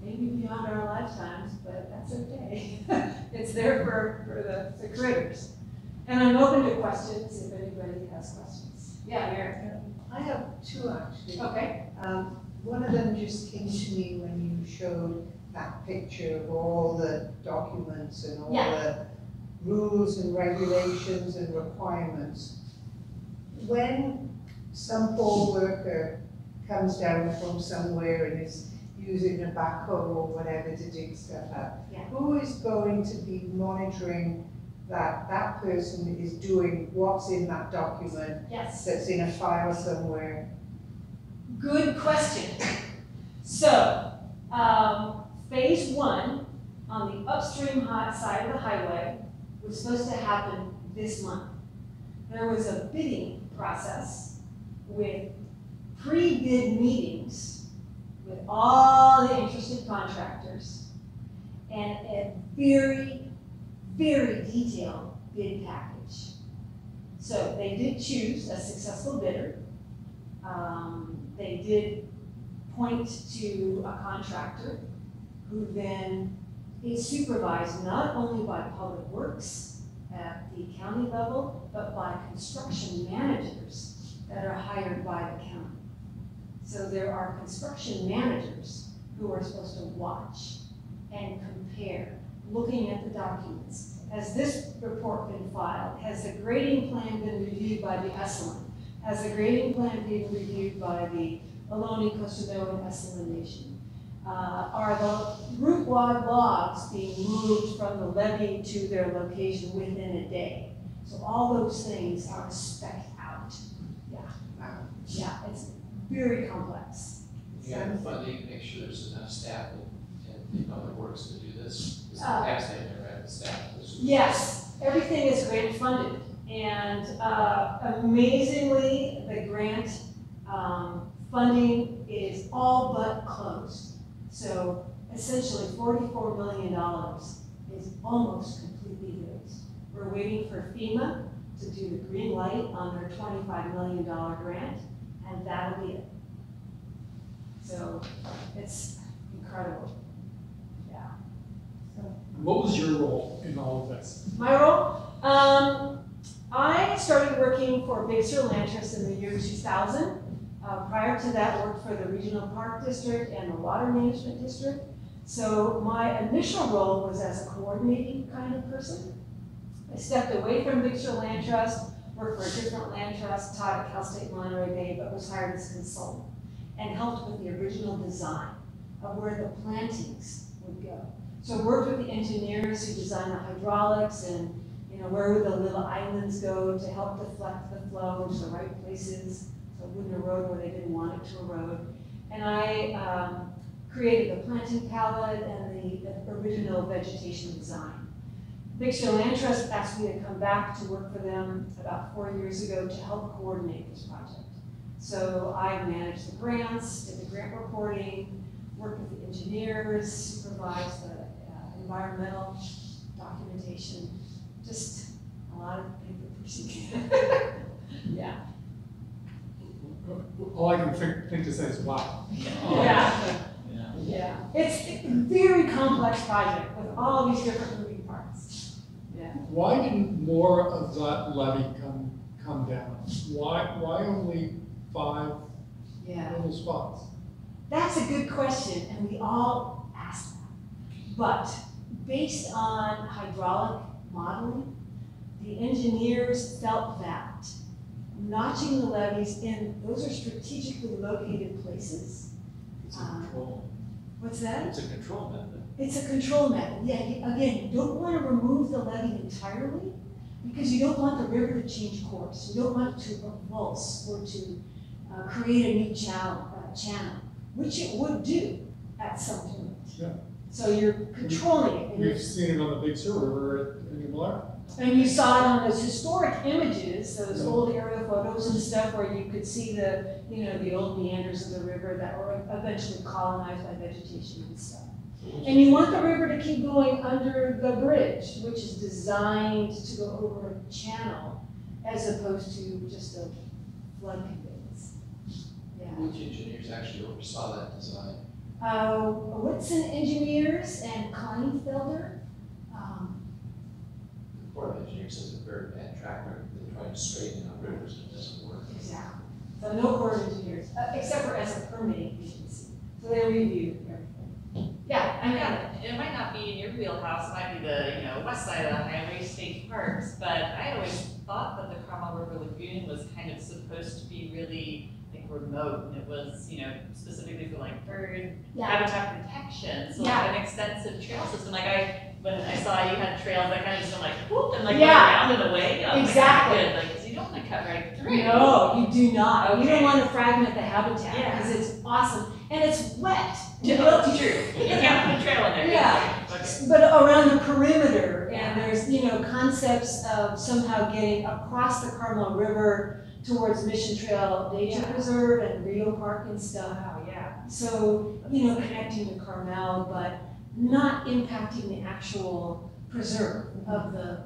maybe beyond our lifetimes, but that's okay. It's there for the critters. And I'm open to questions if anybody has questions. Yeah, Mary. I have 2 actually. Okay. One of them just came to me when you showed that picture of all the documents and all the rules and regulations and requirements. When some poor worker comes down from somewhere and is using a backhoe or whatever to dig stuff up, who is going to be monitoring that that person is doing what's in that document Yes. that's in a file somewhere? Good question. So, phase 1 on the upstream side of the highway was supposed to happen this month. there was a bidding process with pre-bid meetings with all the interested contractors and a very, very detailed bid package. So they did choose a successful bidder. They did point to a contractor who then is supervised not only by Public Works at the county level, but by construction managers that are hired by the county. So there are construction managers who are supposed to watch and compare, looking at the documents. Has this report been filed? Has the grading plan been reviewed by the Esalen? Has the grading plan been reviewed by the Ohlone, Costeau, and Esalen Nation? Are the root wide logs being moved from the levee to their location within a day? So all those things are spec'd out. Yeah, it's very complex. You have funding to make sure there's enough staff in Public Works to do this, because in the past they never had the staff. Yes, everything is grant funded, and amazingly, the grant funding is all but closed. So essentially $44 million is almost completely used. We're waiting for FEMA to do the green light on their $25 million grant, and that'll be it. So it's incredible. Yeah. What was your role in all of this? My role? I started working for Big Sur Land Trust in the year 2000. Prior to that, worked for the Regional Park District and the Water Management District. So my initial role was as a coordinating kind of person. I stepped away from Big Sur Land Trust, worked for a different land trust, taught at Cal State Monterey Bay, but was hired as a consultant and helped with the original design of where the plantings would go. So worked with the engineers who designed the hydraulics and where would the little islands go to help deflect the flow into the right places so it wouldn't erode where they didn't want it to erode. And I created the planting palette and the original vegetation design. Big Sur Land Trust asked me to come back to work for them about 4 years ago to help coordinate this project. So I managed the grants, did the grant reporting, worked with the engineers, supervised the environmental documentation, just a lot of paper pushing. Yeah. All I can think to say is wow. Yeah. It's a very complex project with all these different moving parts. Yeah. Why didn't more of that levee come down? Why only 5 little spots? That's a good question, and we all ask that. But based on hydraulic modeling, the engineers felt that notching the levees in, those are strategically located places. It's a control. What's that? It's a control method. It's a control method. Yeah, again, you don't want to remove the levee entirely because you don't want the river to change course. You don't want it to avulse or to create a new channel, which it would do at some point. Yeah. So you're controlling it. We've seen it on the Big Sur River in New York. And you saw it on those historic images, those old aerial photos and stuff where you could see the, the old meanders of the river that were eventually colonized by vegetation and stuff. And you want the river to keep going under the bridge, which is designed to go over a channel as opposed to just a flood conveyance. Yeah. Which engineers actually oversaw that design? Whitson Engineers and Kleinfelder. The Corps of Engineers has a very bad track record. They try to straighten out rivers and it doesn't work. Exactly. So no Corps of Engineers, except for as a permitting agency. So they review everything. Yeah, I mean, It might not be in your wheelhouse, it might be the west side of the highway, state parks, but I always thought that the Carmel River Lagoon was kind of supposed to be really remote, and it was, specifically for bird habitat protection, so an extensive trail system. When I saw you had trails, I kind of just went whoop, and went around and away. Exactly. Because you don't want to cut right through. No, you do not. Okay. You don't want to fragment the habitat because it's awesome and it's wet. True. You can't put a trail in there. Yeah. Okay. But around the perimeter and And there's, you know, concepts of somehow getting across the Carmel River towards Mission Trail Nature Yeah. Preserve and Rio Park and stuff. Wow, yeah. So, you know, connecting to Carmel, but not impacting the actual preserve of the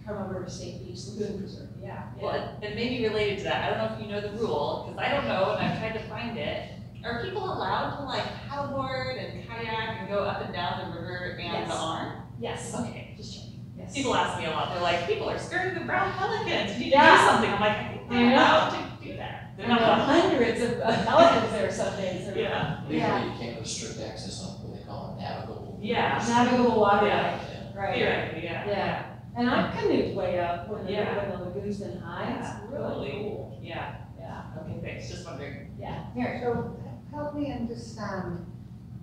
Carmel River State Beach Lagoon Preserve. Yeah. Well, and maybe related to that, I don't know if you know the rule, because I don't know, and I've tried to find it. Are people allowed to like paddleboard and kayak and go up and down the river and Yes. the arm? Yes. Okay. Just checking. Yes. People ask me a lot, they're like, people are skirting the brown pelicans, you need to Yeah. do something. I'm like, I think I they're know. allowed to do that. They're There not are allowed. hundreds of pelicans there some days. Yeah. Yeah. Legally, you can't restrict access on what they call navigable. Yeah. Navigable waterway. Yeah. Right. Theoretically, yeah. Yeah. And I've canoed way up when the, Yeah. when the lagoon's been high. It's really Totally. cool. Yeah. Yeah. Okay, thanks. Just wondering. Yeah. Here. So help me understand,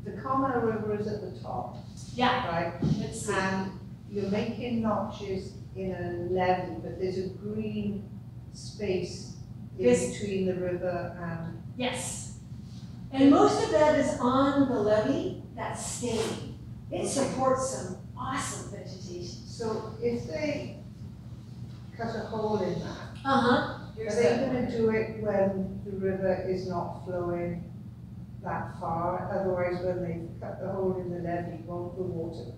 the Carmel River is at the top, Yeah. right? Let's see. And you're making notches in a levee, but there's a green space in This- between the river and, Yes. And most of that is on the levee that's staying. It supports some awesome vegetation. so if they cut a hole in that, Uh-huh. are they gonna do it when the river is not flowing that far? Otherwise, when they cut the hole in the levee, won't the water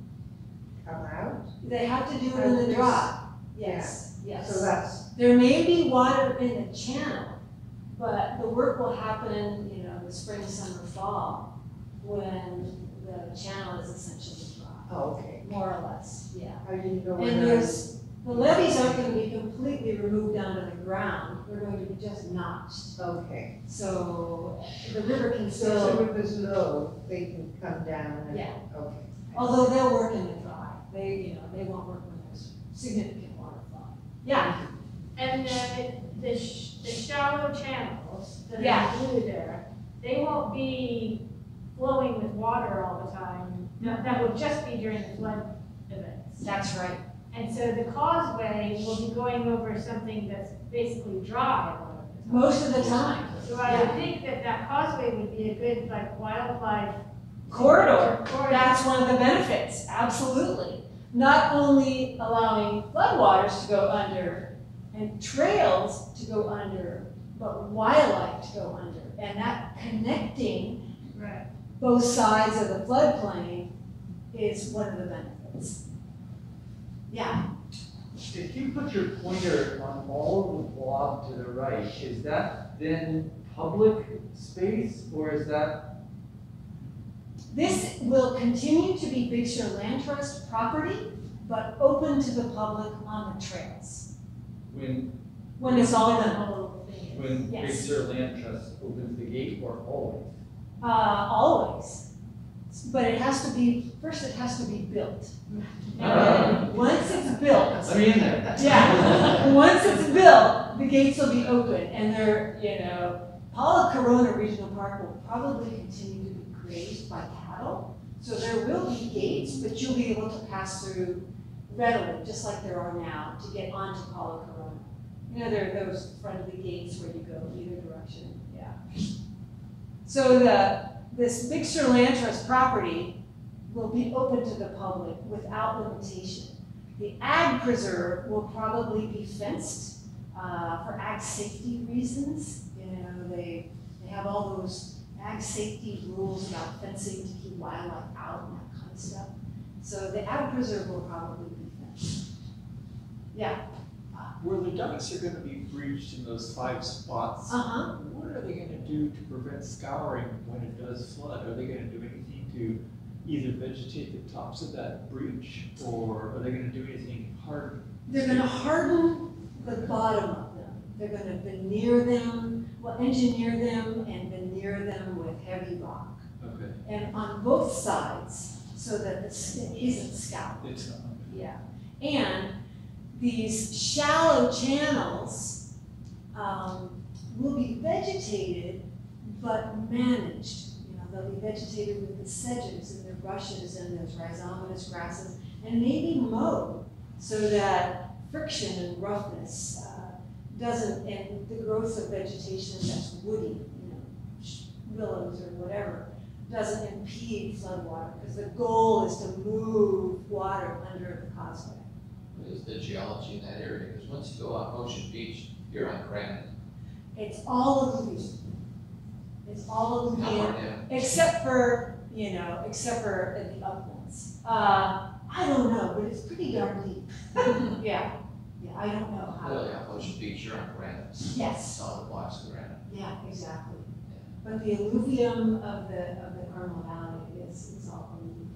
come out? They have to do it in the dry. Yes, yes. So that's, There may be water in the channel, but the work will happen, you know, the spring, summer, fall, when the channel is essentially dry, oh, okay. more or less, yeah. I didn't know And whether. there's, the levees aren't gonna be completely removed down to the ground, they're going to be just notched. Okay. So the river can So if the still, river's low, they can come down and. Yeah. Okay. although they'll work in the dry, they, you know, they won't work when there's significant water flow. Yeah, And the shallow channels that Yeah. are blue there, they won't be flowing with water all the time. That will just be during the flood events. that's right. And so the causeway will be going over something that's basically dry a lot of the time. Most of the time. So I would Yeah. think that that causeway would be a good like wildlife. Corridor, that's one of the benefits, absolutely. Not only allowing floodwaters to go under and trails to go under, but wildlife to go under. And that connecting Right. both sides of the floodplain is one of the benefits. Yeah, If you put your pointer on all of the blob to the right, is that then public space or is that? this will continue to be Big Sur Land Trust property, but open to the public on the trails, when it's all The done. whole thing is- When Big Yes. Sur Land Trust opens the gate or always? Always. But it has to be, first it has to be built. And then, once it's built, Let me in there. yeah, once it's built, the gates will be open, and they're, you know, Paula Corona Regional Park will probably continue to be grazed by cattle, so there will be gates, but you'll be able to pass through readily, just like there are now, to get onto Paula Corona. You know, there are those friendly gates where you go either direction, yeah. So this Big Sur Land Trust property will be open to the public without limitation. The ag preserve will probably be fenced for ag safety reasons. You know, they have all those ag safety rules about fencing to keep wildlife out and that kind of stuff. So the ag preserve will probably be fenced. Yeah. Where the ducks are gonna be breached in those 5 spots, Uh-huh. what are they gonna do to prevent scouring when it does flood? Are they gonna do anything to either vegetate the tops of that breach, or are they gonna do anything hard? They're gonna harden the bottom of them. They're gonna veneer them, well, engineer them and veneer them with heavy rock. Okay, And on both sides, so that it isn't scoured. it's not. Yeah. And these shallow channels will be vegetated, but managed. You know, they'll be vegetated with the sedges and the rushes and those rhizomatous grasses, and maybe mowed so that friction and roughness doesn't, and the growth of vegetation that's woody, you know, willows or whatever, doesn't impede floodwater, because the goal is to move water under the causeway. What is the geology in that area? Because once you go off Ocean Beach, you're on granite. It's all alluvial. It's all How alluvial, far down? except for in the uplands. I don't know, but it's pretty darn deep. Yeah, I don't know how. Really, off Ocean Beach, you're on granite. Yes. Solid blocks of granite. Yeah, exactly. But the alluvium of the Carmel Valley is all alluvium.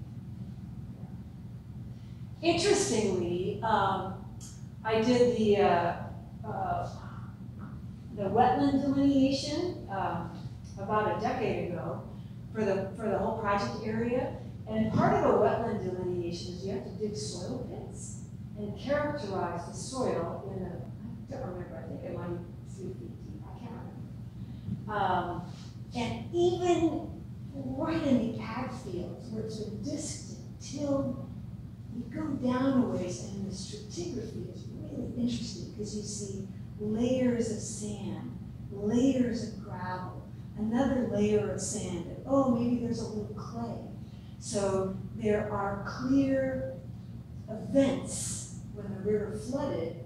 Yeah. Interestingly, I did the wetland delineation about a decade ago for the whole project area. And part of a wetland delineation is you have to dig soil pits and characterize the soil in I don't remember, I think it might be 3 feet deep, I can't remember. And even right in the ag fields where it's been disked and tilled, you go down a ways and the stratigraphy is really interesting because you see layers of sand, layers of gravel, another layer of sand, and oh, maybe there's a little clay. So there are clear events when the river flooded,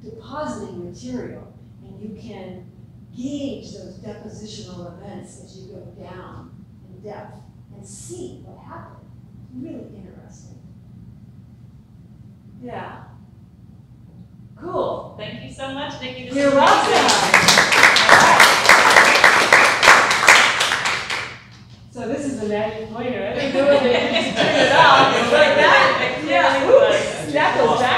depositing material, and you can gauge those depositional events as you go down in depth and see what happened. Really interesting. Yeah. Cool. Thank you so much, Nikki. This You're was welcome. So this is a magic pointer. I didn't know what they just turn it off. It's like that. Yeah. Oops. That goes back.